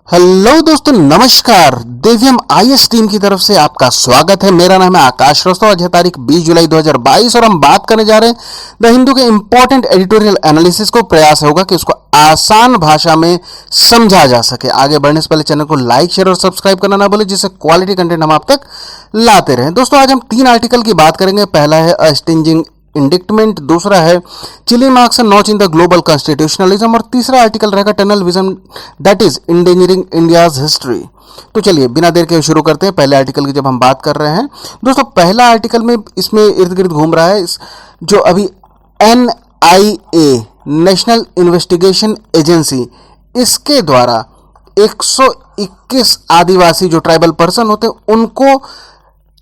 Hello दोस्तों, नमस्कार। देवियम IAS team की तरफ से आपका स्वागत है। मेरा नाम है आकाश श्रीवास्तव। आज है तारीख 20 जुलाई 2022 और हम बात करने जा रहे हैं द हिंदू के इंपॉर्टेंट एडिटोरियल एनालिसिस को। प्रयास होगा कि उसको आसान भाषा में समझा जा सके। आगे बढ़ने से पहले चैनल को लाइक, शेयर और सब्सक्राइब करना ना भूलें, जिससे क्वालिटी कंटेंट हम आप तक लाते रहें। दोस्तों, आज हम 3 आर्टिकल की बात करेंगे। पहला है अ स्टिंजिंग इंडिक्टमेंट, दूसरा है Chile marks and notch in the global constitutionalism और तीसरा आर्टिकल रहेगा tunnel vision that is engineering India's history. तो चलिए बिना देर के शुरू करते हैं पहले आर्टिकल की। जब हम बात कर रहे हैं दोस्तों, पहला आर्टिकल में इसमें इर्द गिर्द घूम रहा है जो अभी NIA नेशनल इन्वेस्टिगेशन एजेंसी, इसके द्वारा 121 आदिवासी जो ट्राइबल पर्सन होते हैं उनको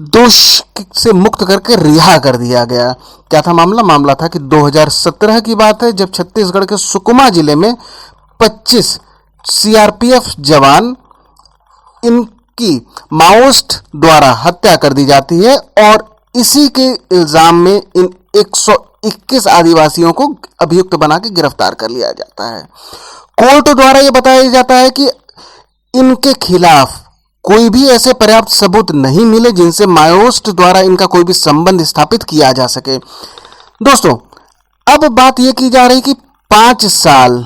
दोष से मुक्त करके रिहा कर दिया गया। क्या था मामला था कि 2017 की बात है, जब छत्तीसगढ़ के सुकमा जिले में 25 CRPF जवान इनकी माओइस्ट द्वारा हत्या कर दी जाती है और इसी के इल्जाम में इन 121 आदिवासियों को अभियुक्त बना के गिरफ्तार कर लिया जाता है। कोर्ट द्वारा यह बताया जाता है कि इनके खिलाफ कोई भी ऐसे पर्याप्त सबूत नहीं मिले जिनसे माओइस्ट द्वारा इनका कोई भी संबंध स्थापित किया जा सके। दोस्तों, अब बात यह की जा रही कि 5 साल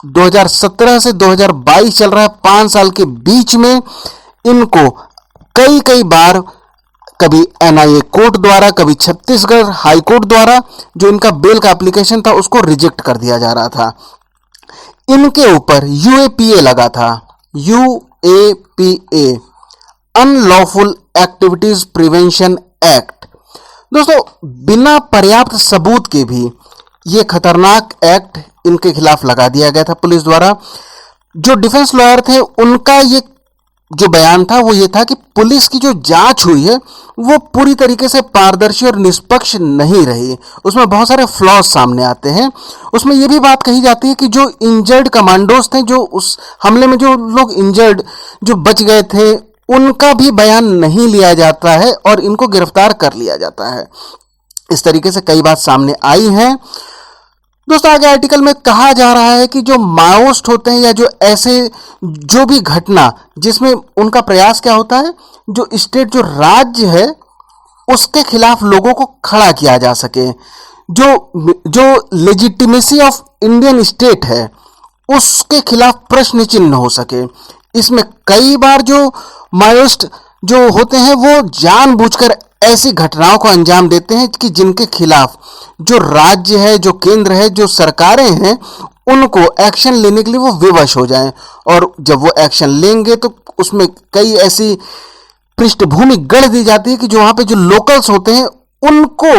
2017 से 2022 चल रहा है, 5 साल के बीच में इनको कई बार कभी NIA कोर्ट द्वारा, कभी छत्तीसगढ़ हाई कोर्ट द्वारा जो इनका बेल का एप्लीकेशन था उसको रिजेक्ट कर दिया जा रहा था। इनके ऊपर UAPA लगा था, UAPA unlawful activities prevention act. दोस्तों, बिना पर्याप्त सबूत के भी ये खतरनाक एक्ट इनके खिलाफ लगा दिया गया था पुलिस द्वारा। जो डिफेंस लॉयर थे उनका ये जो बयान था वो ये था कि पुलिस की जो जांच हुई है वो पूरी तरीके से पारदर्शी और निष्पक्ष नहीं रही, उसमें बहुत सारे फ्लॉज सामने आते हैं। उसमें ये भी बात कही जाती है कि जो इंजर्ड कमांडोज थे, जो उस हमले में जो लोग इंजर्ड जो बच गए थे, उनका भी बयान नहीं लिया जाता है और इनको गिरफ्तार कर लिया जाता है। इस तरीके से कई बात सामने आई हैं। दोस्तों, आगे आर्टिकल में कहा जा रहा है कि जो माओइस्ट होते हैं या जो ऐसे जो भी घटना जिसमें उनका प्रयास क्या होता है, जो स्टेट जो राज्य है उसके खिलाफ लोगों को खड़ा किया जा सके, जो लेजिटिमेसी ऑफ इंडियन स्टेट है उसके खिलाफ प्रश्न चिन्ह हो सके। इसमें कई बार जो माओइस्ट जो होते हैं वो जानबूझकर ऐसी घटनाओं को अंजाम देते हैं कि जिनके खिलाफ जो राज्य है, जो केंद्र है, जो सरकारें हैं, उनको एक्शन लेने के लिए वो विवश हो जाएं। और जब वो एक्शन लेंगे तो उसमें कई ऐसी पृष्ठभूमि गढ़ दी जाती है कि जो वहां पे जो लोकल्स होते हैं उनको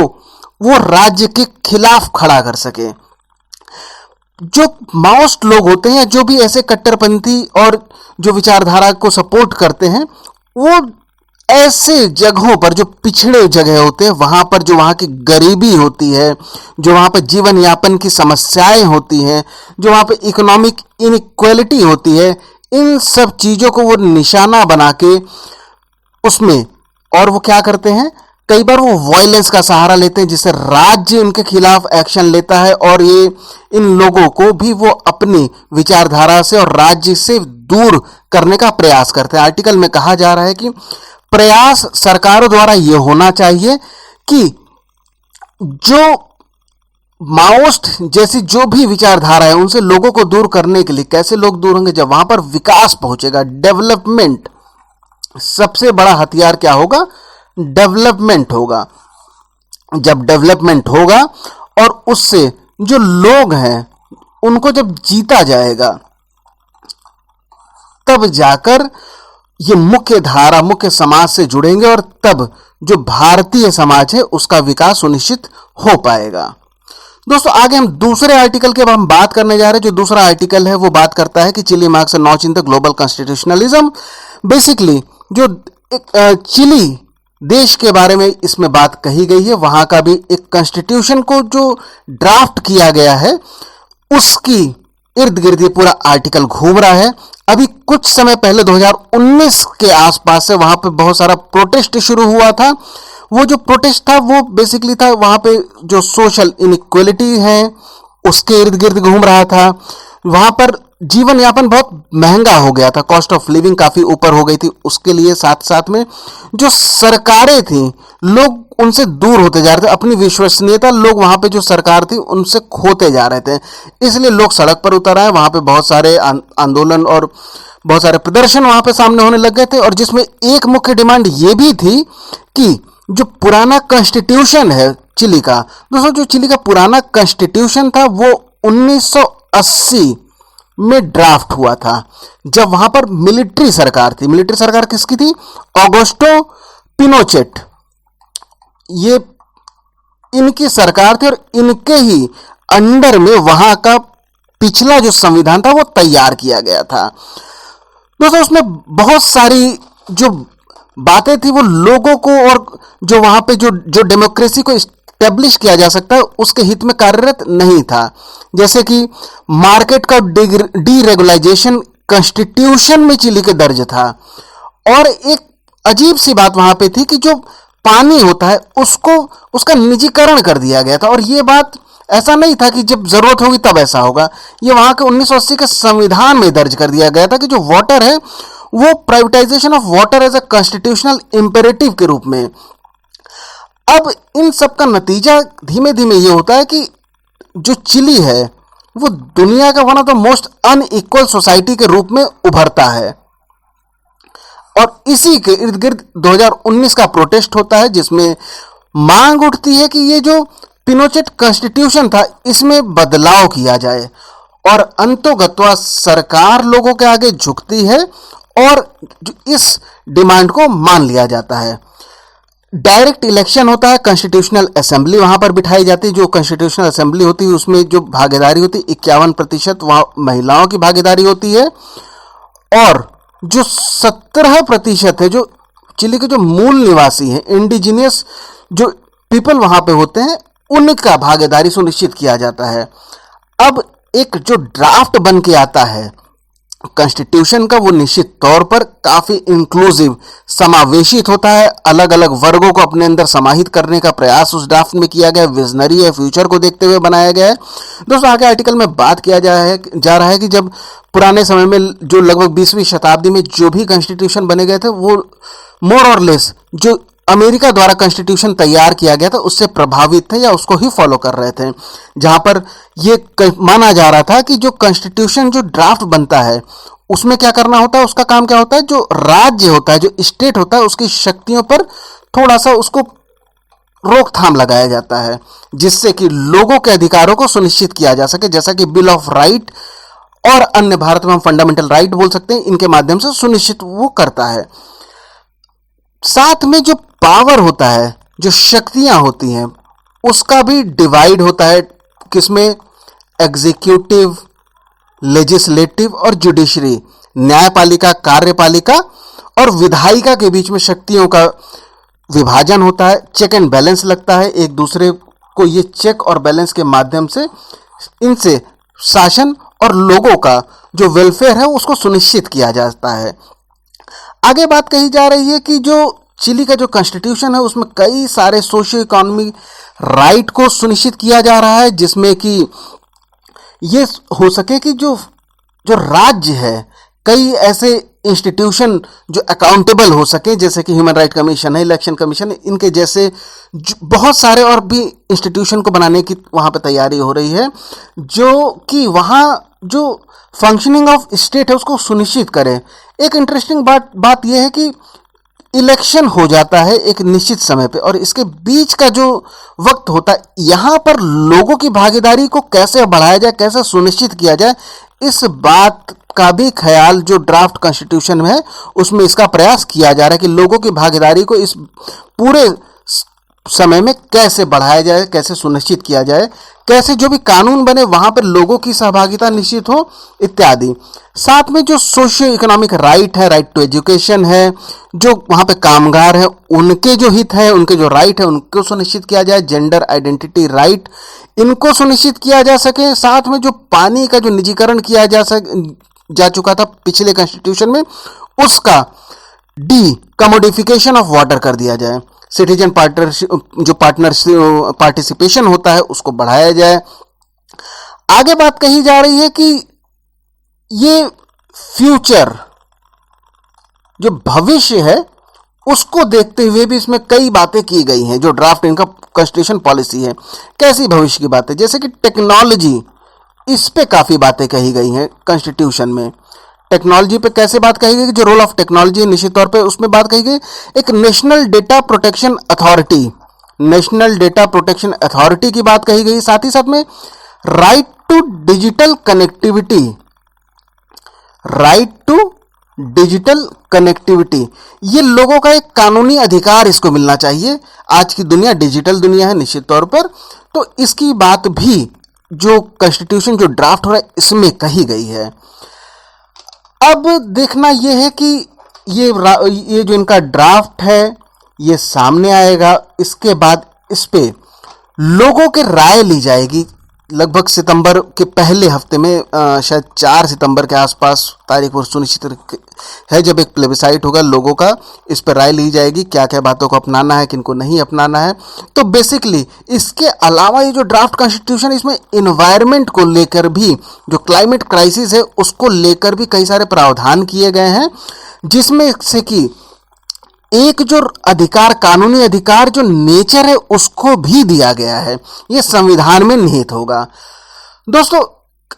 वो राज्य के खिलाफ खड़ा कर सके। जो माओइस्ट लोग होते हैं, जो भी ऐसे कट्टरपंथी और जो विचारधारा को सपोर्ट करते हैं, वो ऐसे जगहों पर जो पिछड़े जगह होते हैं, वहां पर जो वहां की गरीबी होती है, जो वहां पर जीवन यापन की समस्याएं होती हैं, जो वहां पर इकोनॉमिक इनइक्वालिटी होती है, इन सब चीजों को वो निशाना बना के उसमें, और वो क्या करते हैं, कई बार वो वायलेंस का सहारा लेते हैं जिससे राज्य इनके खिलाफ एक्शन लेता है और ये इन लोगों को भी वो अपनी विचारधारा से और राज्य से दूर करने का प्रयास करते हैं। आर्टिकल में कहा जा रहा है कि प्रयास सरकारों द्वारा यह होना चाहिए कि जो माओइस्ट जैसी जो भी विचारधारा है उनसे लोगों को दूर करने के लिए, कैसे लोग दूर होंगे, जब वहां पर विकास पहुंचेगा, डेवलपमेंट, सबसे बड़ा हथियार क्या होगा, डेवलपमेंट होगा। जब डेवलपमेंट होगा और उससे जो लोग हैं उनको जब जीता जाएगा, तब जाकर ये मुख्य धारा, मुख्य समाज से जुड़ेंगे और तब जो भारतीय समाज है उसका विकास सुनिश्चित हो पाएगा। दोस्तों, आगे हम दूसरे आर्टिकल के हम बात करने जा रहे हैं। जो दूसरा आर्टिकल है वो बात करता है कि Chile marks and notch in the global constitutionalism. Basically जो चिली देश के बारे में इसमें बात कही गई है, वहां का भी एक कॉन्स्टिट्यूशन को जो ड्राफ्ट किया गया है उसकी इर्द गिर्द ये पूरा आर्टिकल घूम रहा है। अभी कुछ समय पहले 2019 के आसपास से वहां पे बहुत सारा प्रोटेस्ट शुरू हुआ था। वो जो प्रोटेस्ट था वो बेसिकली था वहां पे जो सोशल इनइक्वालिटी है उसके इर्द गिर्द घूम रहा था। वहां पर जीवन यापन बहुत महंगा हो गया था, कॉस्ट ऑफ लिविंग काफी ऊपर हो गई थी। उसके लिए साथ साथ में जो सरकारें थी, लोग उनसे दूर होते जा रहे थे, अपनी विश्वसनीयता लोग वहां पे जो सरकार थी उनसे खोते जा रहे थे। इसलिए लोग सड़क पर उतर आए, वहां पे बहुत सारे आंदोलन और बहुत सारे प्रदर्शन वहां पे सामने होने लग गए थे। और जिसमें एक मुख्य डिमांड ये भी थी कि जो पुराना कॉन्स्टिट्यूशन है चिली का, दोस्तों जो चिली का पुराना कॉन्स्टिट्यूशन था वो 1980 में ड्राफ्ट हुआ था, जब वहां पर मिलिट्री सरकार थी। मिलिट्री सरकार किसकी थी? ऑगस्टो पिनोचेट, ये इनकी सरकार थी और इनके ही अंडर में वहां का पिछला जो संविधान था वो तैयार किया गया था। दोस्तों उसमें बहुत सारी जो बातें थी वो लोगों को और जो वहां पे जो डेमोक्रेसी को स्टेब्लिश किया जा सकता है उसके हित में कार्यरत नहीं था। जैसे कि मार्केट का डीरेगुलाइजेशन कॉन्स्टिट्यूशन में चिली के दर्ज था। और एक अजीब सी बात वहां पे थी कि जो पानी होता है उसको उसका निजीकरण कर दिया गया था। और ये बात ऐसा नहीं था कि जब जरूरत होगी तब ऐसा होगा, ये वहां के 1980 के संविधान में दर्ज कर दिया गया था कि जो वाटर है वो privatisation of water as a constitutional imperative के रूप में। अब इन सब का नतीजा धीमे धीमे ये होता है कि जो चिली है वो दुनिया का one of the most unequal society के रूप में उभरता है। और इसी के इर्द गिर्द 2019 का प्रोटेस्ट होता है, जिसमें मांग उठती है कि ये जो पिनोचेट कॉन्स्टिट्यूशन था इसमें बदलाव किया जाए। और अंतोगत्वा सरकार लोगों के आगे झुकती है और इस डिमांड को मान लिया जाता है। डायरेक्ट इलेक्शन होता है, कॉन्स्टिट्यूशनल असेंबली वहां पर बिठाई जाती है। जो कॉन्स्टिट्यूशनल असेंबली होती है उसमें जो भागीदारी होती है 51% वहां महिलाओं की भागीदारी होती है। और जो 17% है जो चिली के जो मूल निवासी हैं, इंडिजिनियस जो पीपल वहां पे होते हैं, उनका भागीदारी सुनिश्चित किया जाता है। अब एक जो ड्राफ्ट बन के आता है कॉन्स्टिट्यूशन का वो निश्चित तौर पर काफी इंक्लूसिव समावेशित होता है। अलग अलग वर्गों को अपने अंदर समाहित करने का प्रयास उस ड्राफ्ट में किया गया, विजनरी है, फ्यूचर को देखते हुए बनाया गया है। दोस्तों आगे आर्टिकल में बात किया जा रहा है कि जब पुराने समय में जो लगभग 20वीं शताब्दी में जो भी कॉन्स्टिट्यूशन बने गए थे वो मोर और लेस जो अमेरिका द्वारा कॉन्स्टिट्यूशन तैयार किया गया था उससे प्रभावित थे या उसको ही फॉलो कर रहे थे। जहां पर यह माना जा रहा था कि जो कॉन्स्टिट्यूशन जो ड्राफ्ट बनता है उसमें क्या करना होता है, उसका काम क्या होता है, जो राज्य होता है, जो स्टेट होता है, उसकी शक्तियों पर थोड़ा सा उसको रोकथाम लगाया जाता है, जिससे कि लोगों के अधिकारों को सुनिश्चित किया जा सके। जैसा कि बिल ऑफ राइट और अन्य भारत में हम फंडामेंटल राइट बोल सकते हैं, इनके माध्यम से सुनिश्चित वो करता है। साथ में जो पावर होता है, जो शक्तियां होती हैं, उसका भी डिवाइड होता है। किसमें? एग्जीक्यूटिव, लेजिस्लेटिव और जुडिशरी, न्यायपालिका, कार्यपालिका और विधायिका के बीच में शक्तियों का विभाजन होता है। चेक एंड बैलेंस लगता है, एक दूसरे को ये चेक और बैलेंस के माध्यम से इनसे शासन और लोगों का जो वेलफेयर है उसको सुनिश्चित किया जाता है। आगे बात कही जा रही है कि जो चिली का जो कॉन्स्टिट्यूशन है उसमें कई सारे सोशियो इकोनॉमिक राइट को सुनिश्चित किया जा रहा है, जिसमें कि ये हो सके कि जो राज्य है कई ऐसे इंस्टीट्यूशन जो अकाउंटेबल हो सके, जैसे कि ह्यूमन राइट कमीशन है, इलेक्शन कमीशन है, इनके जैसे बहुत सारे और भी इंस्टीट्यूशन को बनाने की वहां पे तैयारी हो रही है, जो कि वहां जो फंक्शनिंग ऑफ स्टेट है उसको सुनिश्चित करे। एक इंटरेस्टिंग बात यह है कि इलेक्शन हो जाता है एक निश्चित समय पे और इसके बीच का जो वक्त होता है, यहां पर लोगों की भागीदारी को कैसे बढ़ाया जाए, कैसे सुनिश्चित किया जाए, इस बात का भी ख्याल जो ड्राफ्ट कॉन्स्टिट्यूशन में है उसमें इसका प्रयास किया जा रहा है कि लोगों की भागीदारी को इस पूरे समय में कैसे बढ़ाया जाए, कैसे सुनिश्चित किया जाए, कैसे जो भी कानून बने वहां पर लोगों की सहभागिता निश्चित हो इत्यादि। साथ में जो सोशियो इकोनॉमिक राइट है, राइट टू एजुकेशन है, जो वहां पे कामगार है उनके जो हित है, उनके जो राइट है उनको सुनिश्चित किया जाए। जेंडर आइडेंटिटी राइट, इनको सुनिश्चित किया जा सके। साथ में जो पानी का जो निजीकरण किया जा चुका था पिछले कॉन्स्टिट्यूशन में, उसका कमोडिफिकेशन ऑफ वाटर कर दिया जाए। सिटीजन पार्टिसिपेशन होता है उसको बढ़ाया जाए। आगे बात कही जा रही है कि ये फ्यूचर जो भविष्य है उसको देखते हुए भी इसमें कई बातें की गई हैं। जो ड्राफ्ट इनका कॉन्स्टिट्यूशन पॉलिसी है, कैसी भविष्य की बातें, जैसे कि टेक्नोलॉजी, इस पे काफ़ी बातें कही गई हैं कॉन्स्टिट्यूशन में। टेक्नोलॉजी पे कैसे बात कही गई, जो रोल ऑफ टेक्नोलॉजी निश्चित तौर पे उसमें बात कही गई। एक national data protection authority, national data protection authority की बात कही गई। साथ ही साथ में right to digital connectivity, right to digital connectivity, ये लोगों का एक कानूनी अधिकार इसको मिलना चाहिए। आज की दुनिया डिजिटल दुनिया है निश्चित तौर पर, तो इसकी बात भी जो कॉन्स्टिट्यूशन जो ड्राफ्ट हो रहा है इसमें कही गई है। अब देखना यह है कि ये जो इनका ड्राफ्ट है ये सामने आएगा, इसके बाद इस पे लोगों की राय ली जाएगी। लगभग सितंबर के पहले हफ्ते में, शायद 4 सितंबर के आसपास तारीख पर सुनिश्चित है जब एक प्लेबिसाइट होगा, लोगों का इस पर राय ली जाएगी, क्या क्या बातों को अपनाना है, किनको नहीं अपनाना है। तो बेसिकली इसके अलावा ये जो ड्राफ्ट कॉन्स्टिट्यूशन, इसमें इन्वायरमेंट को लेकर भी, जो क्लाइमेट क्राइसिस है उसको लेकर भी कई सारे प्रावधान किए गए हैं, जिसमें से कि एक जो अधिकार, कानूनी अधिकार जो नेचर है उसको भी दिया गया है। ये संविधान में निहित होगा। दोस्तों,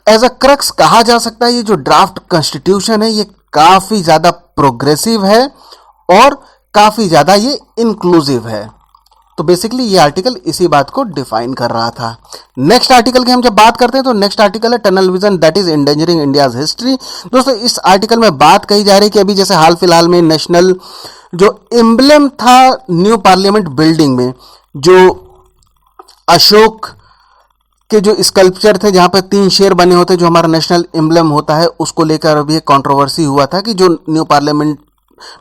एज अ क्रक्स कहा जा सकता है ये जो ड्राफ्ट कॉन्स्टिट्यूशन है ये काफी ज्यादा प्रोग्रेसिव है और काफी ज्यादा ये इंक्लूसिव है। तो बेसिकली ये आर्टिकल इसी बात को डिफाइन कर रहा था। नेक्स्ट आर्टिकल की हम जब बात करते हैं तो नेक्स्ट आर्टिकल है tunnel vision that is endangering India's history. दोस्तों, इस आर्टिकल में बात कही जा रही है कि अभी जैसे हाल फिलहाल में नेशनल जो एम्बलम था न्यू पार्लियामेंट बिल्डिंग में, जो अशोक के जो स्कल्पचर थे जहां पर 3 शेर बने होते जो हमारा नेशनल एम्बलम होता है, उसको लेकर अभी एक कंट्रोवर्सी हुआ था कि जो न्यू पार्लियामेंट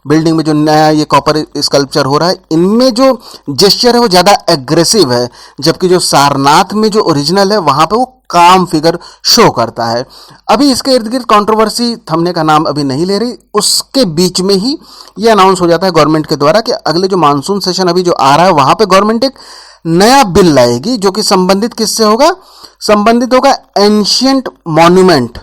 बिल्डिंग में जो नया ये कॉपर स्कल्पचर हो रहा है इनमें जो जेस्चर है वो ज़्यादा एग्रेसिव है, जबकि जो सारनाथ में जो ओरिजिनल है वहां पे वो काम फिगर शो करता है। अभी इसके इर्द गिर्द कंट्रोवर्सी थमने का नाम अभी नहीं ले रही, उसके बीच में ही ये अनाउंस हो जाता है गवर्नमेंट के द्वारा कि अगले जो मानसून सेशन अभी जो आ रहा है वहां पे गवर्नमेंट एक नया बिल लाएगी जो कि संबंधित किससे होगा, संबंधित होगा एंशियंट मॉन्यूमेंट,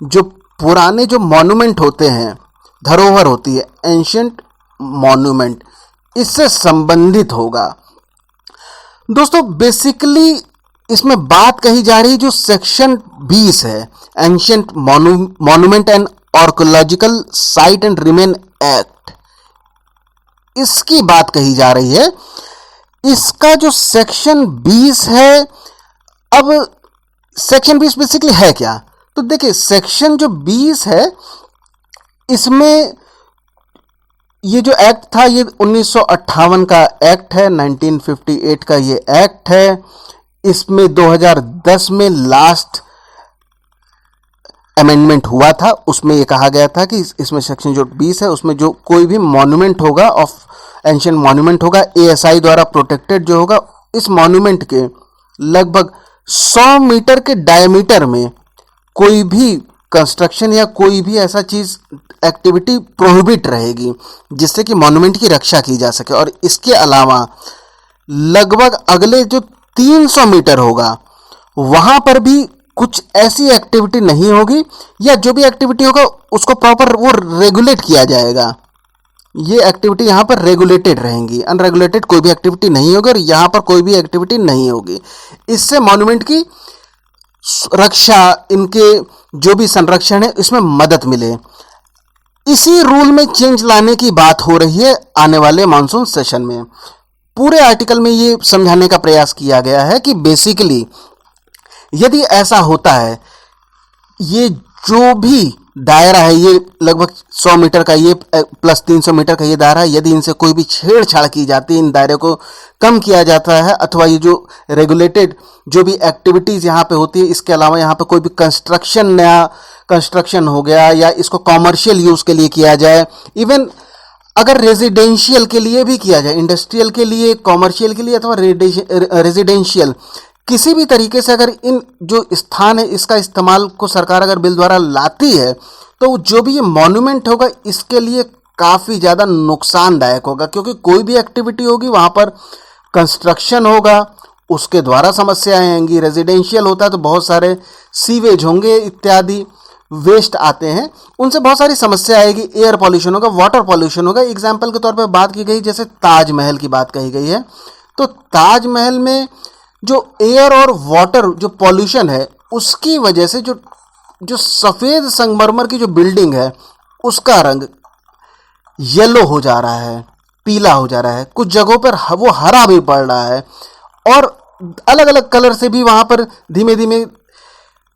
जो पुराने जो मॉन्यूमेंट होते हैं, धरोहर होती है, एंशियंट मॉन्यूमेंट, इससे संबंधित होगा। दोस्तों, बेसिकली इसमें बात कही जा रही जो सेक्शन 20 है, ancient monument and archaeological site and remain act, इसकी बात कही जा रही है। इसका जो सेक्शन 20 है, अब सेक्शन 20 बेसिकली है क्या, तो देखिए सेक्शन जो 20 है इसमें ये जो एक्ट था ये 1958 का एक्ट है, 1958 का ये एक्ट है। इसमें 2010 में लास्ट अमेंडमेंट हुआ था, उसमें ये कहा गया था कि इसमें सेक्शन जो 20 है उसमें जो कोई भी मॉन्यूमेंट होगा ऑफ एंशिएंट मॉन्यूमेंट होगा, एएसआई द्वारा प्रोटेक्टेड जो होगा, इस मॉन्यूमेंट के लगभग 100 मीटर के डायमीटर में कोई भी कंस्ट्रक्शन या कोई भी ऐसा चीज एक्टिविटी प्रोहिबिट रहेगी जिससे कि मॉन्यूमेंट की रक्षा की जा सके। और इसके अलावा लगभग अगले जो 300 मीटर होगा वहां पर भी कुछ ऐसी एक्टिविटी नहीं होगी, या जो भी एक्टिविटी होगा उसको प्रॉपर वो रेगुलेट किया जाएगा। ये एक्टिविटी यहाँ पर रेगुलेटेड रहेंगी, अनरेगुलेटेड कोई भी एक्टिविटी नहीं होगी और यहाँ पर कोई भी एक्टिविटी नहीं होगी। इससे मॉन्यूमेंट की रक्षा, इनके जो भी संरक्षण है इसमें मदद मिले। इसी रूल में चेंज लाने की बात हो रही है आने वाले मानसून सेशन में। पूरे आर्टिकल में ये समझाने का प्रयास किया गया है कि बेसिकली यदि ऐसा होता है, ये जो भी दायरा है ये लगभग 100 मीटर का ये प्लस 300 मीटर का ये दायरा है, यदि इनसे कोई भी छेड़छाड़ की जाती है, इन दायरे को कम किया जाता है, अथवा ये जो रेगुलेटेड जो भी एक्टिविटीज़ यहाँ पे होती है, इसके अलावा यहाँ पे कोई भी कंस्ट्रक्शन, नया कंस्ट्रक्शन हो गया या इसको कॉमर्शियल यूज़ के लिए किया जाए, इवन अगर रेजिडेंशियल के लिए भी किया जाए, इंडस्ट्रियल के लिए, कॉमर्शियल के लिए अथवा रेजिडेंशियल, किसी भी तरीके से अगर इन जो स्थान है इसका इस्तेमाल को सरकार अगर बिल द्वारा लाती है तो जो भी ये मॉन्यूमेंट होगा इसके लिए काफ़ी ज़्यादा नुकसानदायक होगा, क्योंकि कोई भी एक्टिविटी होगी वहाँ पर कंस्ट्रक्शन होगा, उसके द्वारा समस्याएं आएंगी। रेजिडेंशियल होता है तो बहुत सारे सीवेज होंगे इत्यादि, वेस्ट आते हैं उनसे बहुत सारी समस्या आएगी। एयर पॉल्यूशन होगा, वाटर पॉल्यूशन होगा। एग्जाम्पल के तौर पर बात की गई, जैसे ताजमहल की बात कही गई है, तो ताजमहल में जो एयर और वाटर जो पॉल्यूशन है उसकी वजह से जो जो सफ़ेद संगमरमर की जो बिल्डिंग है उसका रंग येलो हो जा रहा है, पीला हो जा रहा है, कुछ जगहों पर वो हरा भी पड़ रहा है, और अलग अलग कलर से भी वहाँ पर धीमे धीमे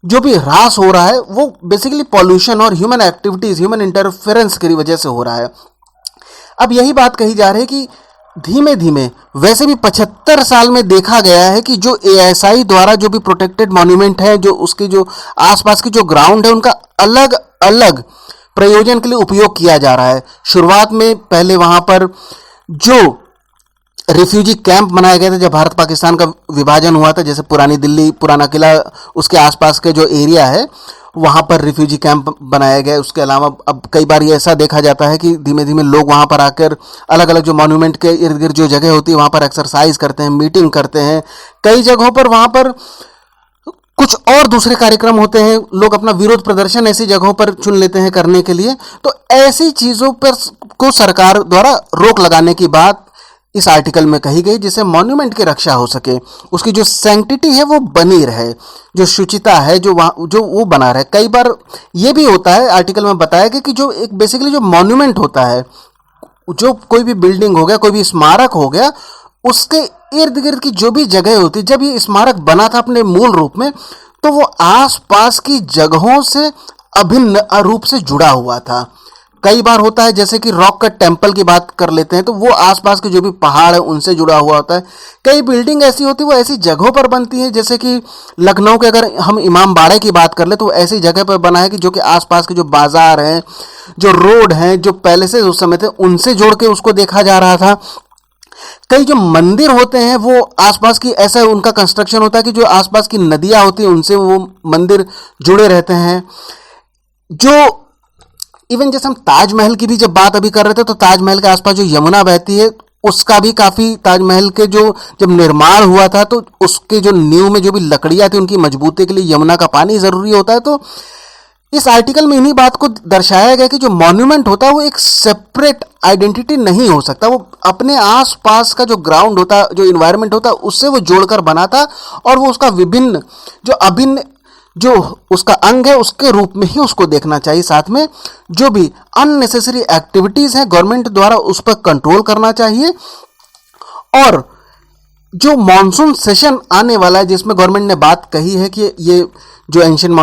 जो भी ह्रास हो रहा है वो बेसिकली पॉल्यूशन और ह्यूमन एक्टिविटीज़, ह्यूमन इंटरफेरेंस की वजह से हो रहा है। अब यही बात कही जा रही है कि धीमे धीमे, वैसे भी 75 साल में देखा गया है कि जो ASI द्वारा जो भी प्रोटेक्टेड मॉन्यूमेंट है, जो उसके जो आसपास के जो ग्राउंड है उनका अलग अलग प्रयोजन के लिए उपयोग किया जा रहा है। शुरुआत में पहले वहां पर जो रिफ्यूजी कैंप बनाए गए थे, जब भारत पाकिस्तान का विभाजन हुआ था, जैसे पुरानी दिल्ली, पुराना किला, उसके आसपास के जो एरिया है वहाँ पर रिफ्यूजी कैंप बनाया गया। उसके अलावा अब कई बार ये ऐसा देखा जाता है कि धीमे धीमे लोग वहाँ पर आकर अलग अलग जो मॉन्यूमेंट के इर्द गिर्द जो जगह होती है वहाँ पर एक्सरसाइज करते हैं, मीटिंग करते हैं। कई जगहों पर वहाँ पर कुछ और दूसरे कार्यक्रम होते हैं, लोग अपना विरोध प्रदर्शन ऐसी जगहों पर चुन लेते हैं करने के लिए। तो ऐसी चीज़ों पर को सरकार द्वारा रोक लगाने की बात इस आर्टिकल में कही गई, जिससे मॉन्यूमेंट की रक्षा हो सके, उसकी जो सैंक्टिटी है वो बनी रहे, जो शुचिता है जो वो बना रहे। कई बार ये भी होता है, आर्टिकल में बताया गया कि जो एक बेसिकली जो मॉन्यूमेंट होता है, जो कोई भी बिल्डिंग हो गया, कोई भी स्मारक हो गया, उसके इर्द गिर्द की जो भी जगह होती, जब ये स्मारक बना था अपने मूल रूप में, तो वो आसपास की जगहों से अभिन्न रूप से जुड़ा हुआ था। कई बार होता है जैसे कि रॉक कट टेम्पल की बात कर लेते हैं, तो वो आसपास के जो भी पहाड़ है उनसे जुड़ा हुआ होता है। कई बिल्डिंग ऐसी होती है वो ऐसी जगहों पर बनती है, जैसे कि लखनऊ के अगर हम इमाम बाड़े की बात कर ले तो ऐसी जगह पर बना है कि जो कि आसपास के जो बाजार हैं, जो रोड हैं, जो पहले से उस समय थे उनसे जोड़ के उसको देखा जा रहा था। कई जो मंदिर होते हैं वो आसपास की, ऐसा उनका कंस्ट्रक्शन होता है कि जो आसपास की नदियां होती हैं उनसे वो मंदिर जुड़े रहते हैं। जो इवन जैसे हम ताजमहल की भी जब बात अभी कर रहे थे, तो ताजमहल के आसपास जो यमुना बहती है उसका भी काफ़ी, ताजमहल के जो जब निर्माण हुआ था तो उसके जो नींव में जो भी लकड़ियाँ थी उनकी मजबूती के लिए यमुना का पानी ज़रूरी होता है। तो इस आर्टिकल में इन्हीं बात को दर्शाया गया कि जो मॉन्यूमेंट होता है वो एक सेपरेट आइडेंटिटी नहीं हो सकता, वो अपने आसपास का जो ग्राउंड होता, जो इन्वायरमेंट होता उससे वो जोड़कर बना था, और वो उसका विभिन्न जो अभिन्न जो उसका अंग है उसके रूप में ही उसको देखना चाहिए। साथ में जो भी अननेसेसरी एक्टिविटीज़ हैं गवर्नमेंट द्वारा उस पर कंट्रोल करना चाहिए। और जो मॉनसून सेशन आने वाला है जिसमें गवर्नमेंट ने बात कही है कि ये जो एंशिएंट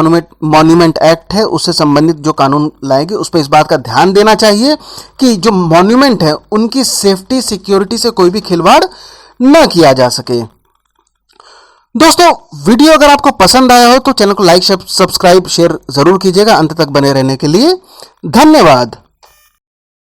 मॉन्यूमेंट एक्ट है उससे संबंधित जो कानून लाएगी उस पर इस बात का ध्यान देना चाहिए कि जो मॉन्यूमेंट है उनकी सेफ्टी, सिक्योरिटी से कोई भी खिलवाड़ न किया जा सके। दोस्तों, वीडियो अगर आपको पसंद आया हो तो चैनल को लाइक, सब्सक्राइब, शेयर जरूर कीजिएगा। अंत तक बने रहने के लिए धन्यवाद।